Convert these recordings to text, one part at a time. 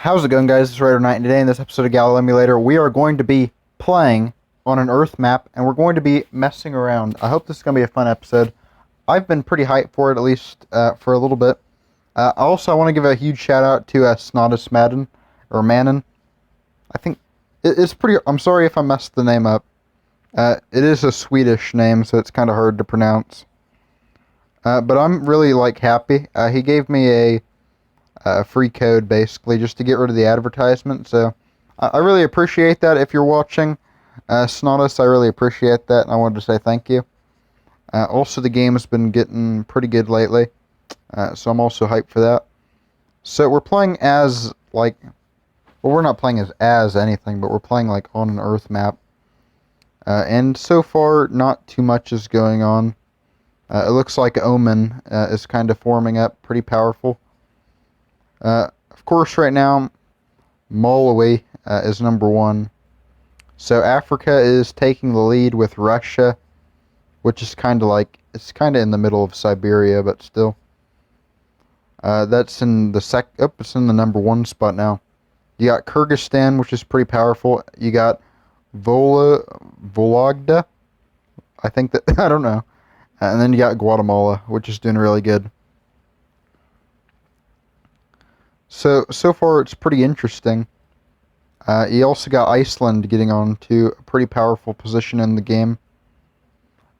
How's it going, guys? It's Raider Knight, and today in this episode of Galimulator, we are going to be playing on an Earth map, and we're going to be messing around. I hope this is going to be a fun episode. I've been pretty hyped for it, at least for a little bit. Also, I want to give a huge shout out to snoddas mannen, or mannen. I think it's pretty. I'm sorry if I messed the name up. It is a Swedish name, so it's kind of hard to pronounce. But I'm really happy. He gave me a free code basically just to get rid of the advertisement, so I really appreciate that. If you're watching, snoddas, I really appreciate that, and I wanted to say thank you. Also, the game has been getting pretty good lately, so I'm also hyped for that. So we're playing as well, we're not playing as anything, but we're playing on an Earth map, and so far not too much is going on. It looks like Omen is kind of forming up, pretty powerful. Of course, right now, Malawi is number one. So Africa is taking the lead with Russia, which is kind of it's kind of in the middle of Siberia, but still. That's in the it's in the number one spot now. You got Kyrgyzstan, which is pretty powerful. You got Vologda, I think that, I don't know. And then you got Guatemala, which is doing really good. So far it's pretty interesting. You also got Iceland getting on to a pretty powerful position in the game.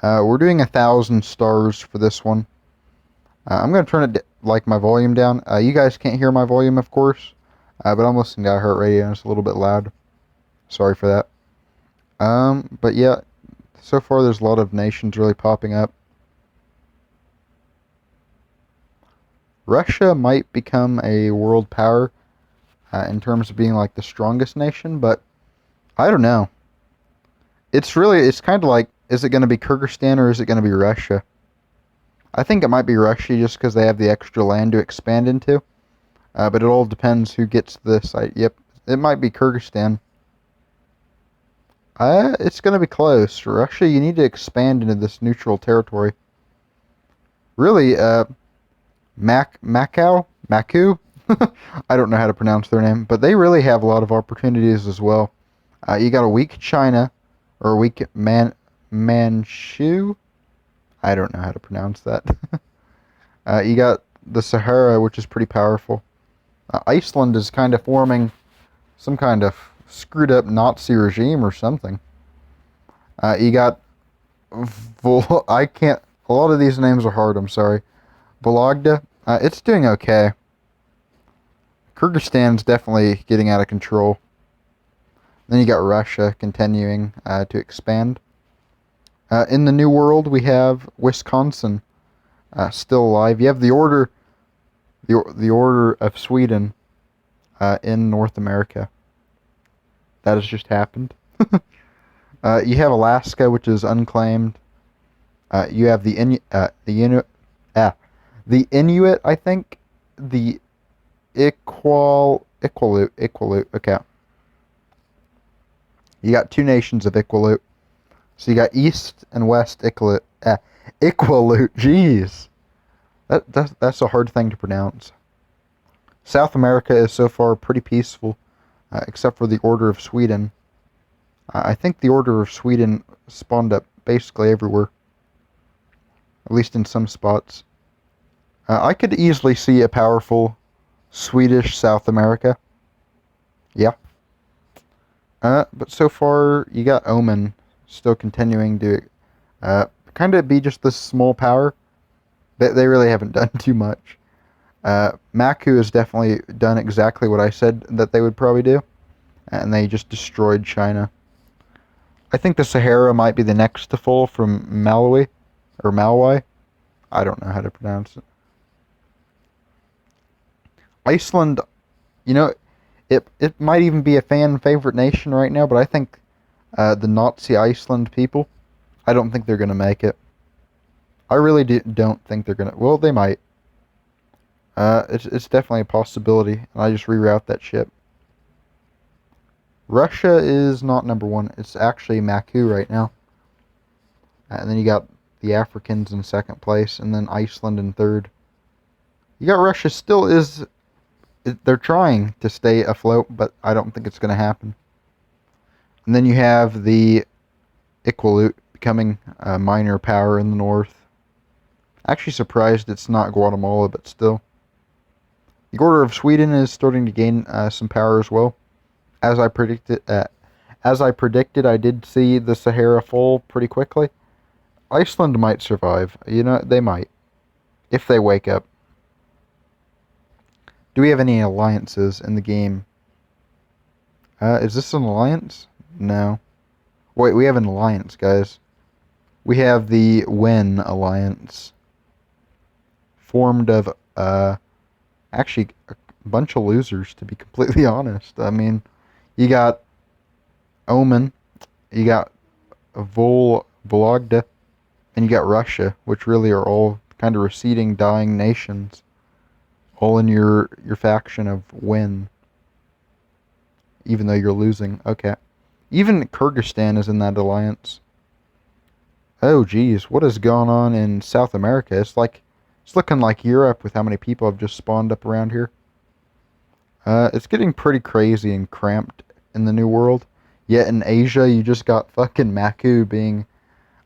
We're doing 1,000 stars for this one. I'm going to turn it my volume down. You guys can't hear my volume, of course, but I'm listening to iHeartRadio and it's a little bit loud. Sorry for that. But yeah, so far there's a lot of nations really popping up. Russia might become a world power in terms of being the strongest nation, but I don't know. It's kind of is it going to be Kyrgyzstan or is it going to be Russia? I think it might be Russia just because they have the extra land to expand into, but it all depends who gets the site. Yep, it might be Kyrgyzstan. It's going to be close. Russia, you need to expand into this neutral territory. Really, Macau? I don't know how to pronounce their name, but they really have a lot of opportunities as well. You got a weak China, or a weak Manchu? I don't know how to pronounce that. You got the Sahara, which is pretty powerful. Iceland is kind of forming some kind of screwed up Nazi regime or something. You got I can't, a lot of these names are hard, I'm sorry. Vologda, it's doing okay. Kyrgyzstan's definitely getting out of control. Then you got Russia continuing to expand. In the New World, we have Wisconsin still alive. You have the Order of Sweden in North America. That has just happened. You have Alaska, which is unclaimed. You have the Inuit, I think. The Iqaluit. Okay. You got two nations of Iqaluit. So you got East and West Iqaluit. Iqaluit, jeez. That's a hard thing to pronounce. South America is so far pretty peaceful, except for the Order of Sweden. I think the Order of Sweden spawned up basically everywhere. At least in some spots. I could easily see a powerful Swedish South America. Yeah. But so far, you got Omen still continuing to kind of be just this small power. They really haven't done too much. Maku has definitely done exactly what I said that they would probably do. And they just destroyed China. I think the Sahara might be the next to fall from Malawi. Or Malwai. I don't know how to pronounce it. Iceland, it might even be a fan favorite nation right now, but I think the Nazi Iceland people, I don't think they're going to make it. I really don't think they're going to. Well, they might. It's definitely a possibility, and I just reroute that ship. Russia is not number one. It's actually Maku right now. And then you got the Africans in second place, and then Iceland in third. You got Russia still is they're trying to stay afloat, but I don't think it's going to happen. And then you have the Iqaluit becoming a minor power in the north. Actually surprised it's not Guatemala, but still. The Order of Sweden is starting to gain some power as well. As I predicted, I did see the Sahara fall pretty quickly. Iceland might survive. You know, they might. If they wake up. Do we have any alliances in the game? Is this an alliance? No. Wait, we have an alliance, guys. We have the Wen Alliance. Formed of, actually, a bunch of losers, to be completely honest. I mean, you got Oman, you got Vologda, and you got Russia, which really are all kind of receding, dying nations. All in your faction of Wen. Even though you're losing. Okay. Even Kyrgyzstan is in that alliance. Oh, geez. What is going on in South America? It's looking like Europe with how many people have just spawned up around here. It's getting pretty crazy and cramped in the New World. Yet in Asia, you just got fucking Maku being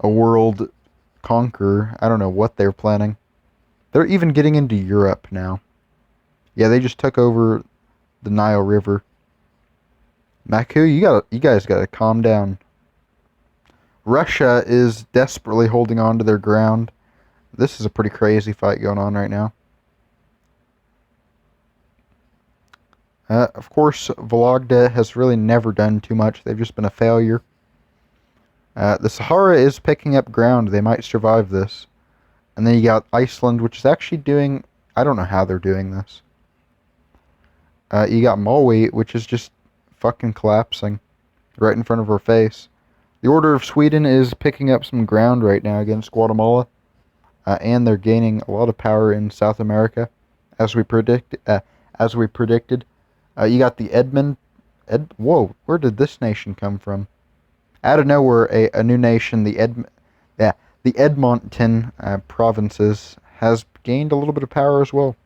a world conqueror. I don't know what they're planning. They're even getting into Europe now. Yeah, they just took over the Nile River. Maku, you guys gotta calm down. Russia is desperately holding on to their ground. This is a pretty crazy fight going on right now. Of course, Vologda has really never done too much. They've just been a failure. The Sahara is picking up ground. They might survive this. And then you got Iceland, which is actually doing... I don't know how they're doing this. You got Malawi, which is just fucking collapsing right in front of our face. The Order of Sweden is picking up some ground right now against Guatemala. And they're gaining a lot of power in South America, as we predicted. You got the whoa, where did this nation come from? Out of nowhere, a new nation, the Edmonton provinces, has gained a little bit of power as well.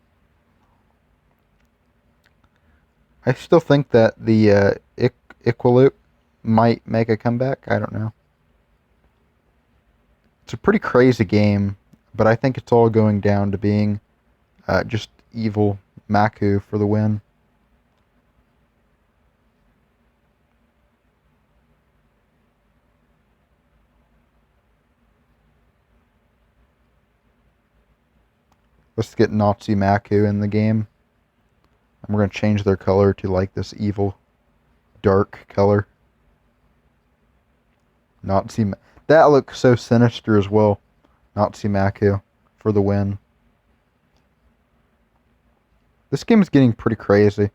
I still think that the Iqaluit might make a comeback. I don't know. It's a pretty crazy game, but I think it's all going down to being just evil Maku for the win. Let's get Nazi Maku in the game. And we're going to change their color to like this evil, dark color. That looks so sinister as well. Nazi Maku for the win. This game is getting pretty crazy.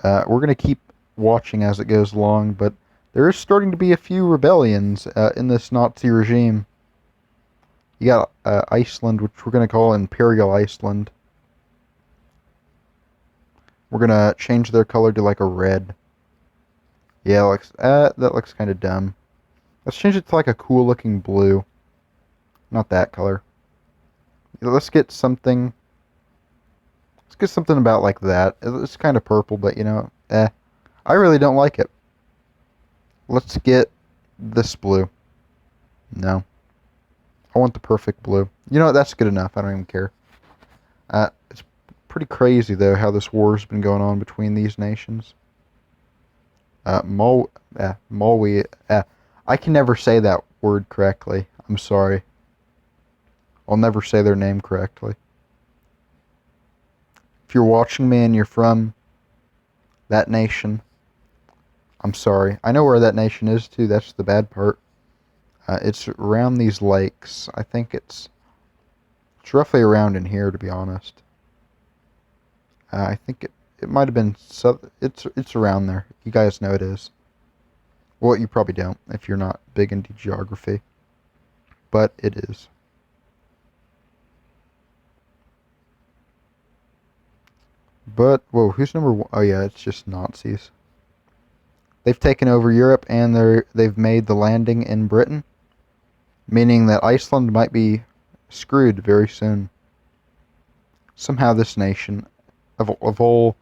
We're going to keep watching as it goes along, but there is starting to be a few rebellions in this Nazi regime. You got Iceland, which we're going to call Imperial Iceland. We're going to change their color to like a red. Yeah, that looks kind of dumb. Let's change it to like a cool looking blue. Not that color. Let's get something about like that. It's kind of purple, but you know, I really don't like it. Let's get this blue. No. I want the perfect blue. You know what? That's good enough. I don't even care. It's pretty crazy, though, how this war's been going on between these nations. Malawi. I can never say that word correctly. I'm sorry. I'll never say their name correctly. If you're watching me and you're from that nation, I'm sorry. I know where that nation is, too. That's the bad part. It's around these lakes. I think it's roughly around in here, to be honest. I think it might have been it's around there. You guys know it is. Well, you probably don't if you're not big into geography, but it is. But whoa, who's number one? Oh yeah, it's just Nazis. They've taken over Europe and they've made the landing in Britain, meaning that Iceland might be screwed very soon. Somehow this nation of all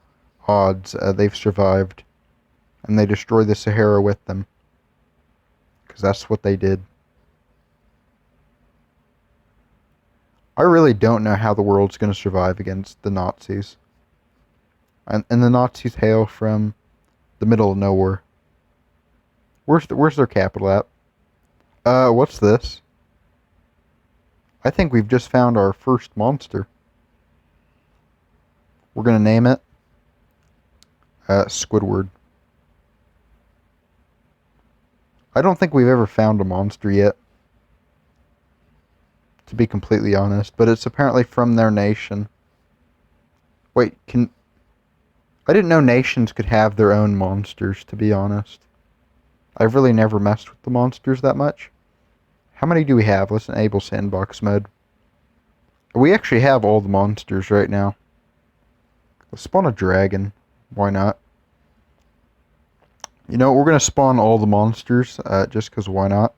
odds, they've survived. And they destroy the Sahara with them. Because that's what they did. I really don't know how the world's going to survive against the Nazis. And the Nazis hail from the middle of nowhere. Where's their capital at? What's this? I think we've just found our first monster. We're going to name it Squidward. I don't think we've ever found a monster yet, to be completely honest, but it's apparently from their nation. Wait, I didn't know nations could have their own monsters, to be honest. I've really never messed with the monsters that much. How many do we have? Let's enable sandbox mode. We actually have all the monsters right now. Let's spawn a dragon. Why not? You know, we're going to spawn all the monsters, just because why not?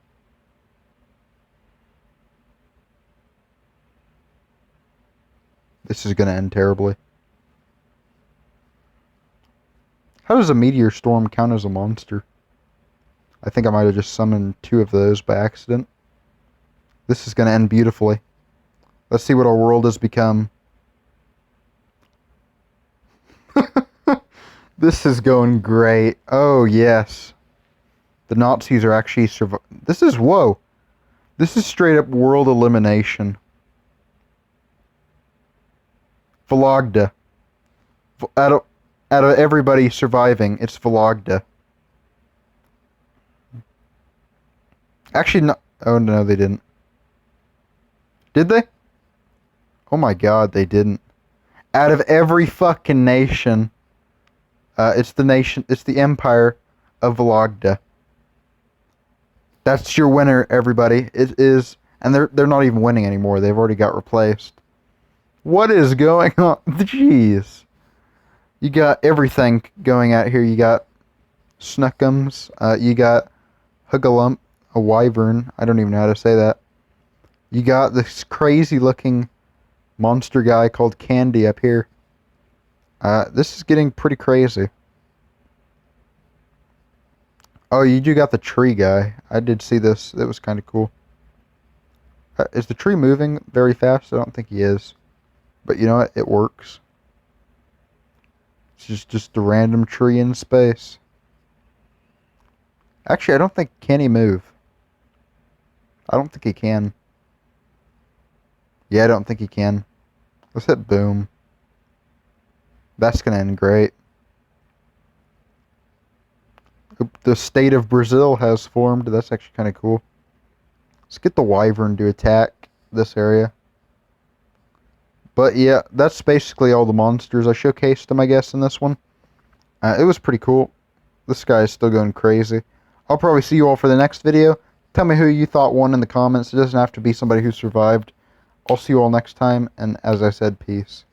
This is going to end terribly. How does a meteor storm count as a monster? I think I might have just summoned 2 of those by accident. This is going to end beautifully. Let's see what our world has become. This is going great. Oh, yes. The Nazis are actually This is, whoa. This is straight up world elimination. Vologda. Out of everybody surviving, it's Vologda. Actually, no. Oh, no, they didn't. Did they? Oh my god, they didn't. Out of every fucking nation, it's the Empire of Vologda. That's your winner, everybody. It is, and they're not even winning anymore. They've already got replaced. What is going on? Jeez. You got everything going out here. You got Snuckums. You got Hugalump, a wyvern. I don't even know how to say that. You got this crazy looking monster guy called Candy up here. This is getting pretty crazy. Oh, you do got the tree guy. I did see this. It was kind of cool. Is the tree moving very fast? I don't think he is. But you know what? It works. It's just a random tree in space. Actually, I don't think... Can he move? I don't think he can. Yeah, I don't think he can. Let's hit boom. That's going to end great. The state of Brazil has formed. That's actually kind of cool. Let's get the wyvern to attack this area. But yeah, that's basically all the monsters. I showcased them, I guess, in this one. It was pretty cool. This guy is still going crazy. I'll probably see you all for the next video. Tell me who you thought won in the comments. It doesn't have to be somebody who survived. I'll see you all next time, and as I said, peace.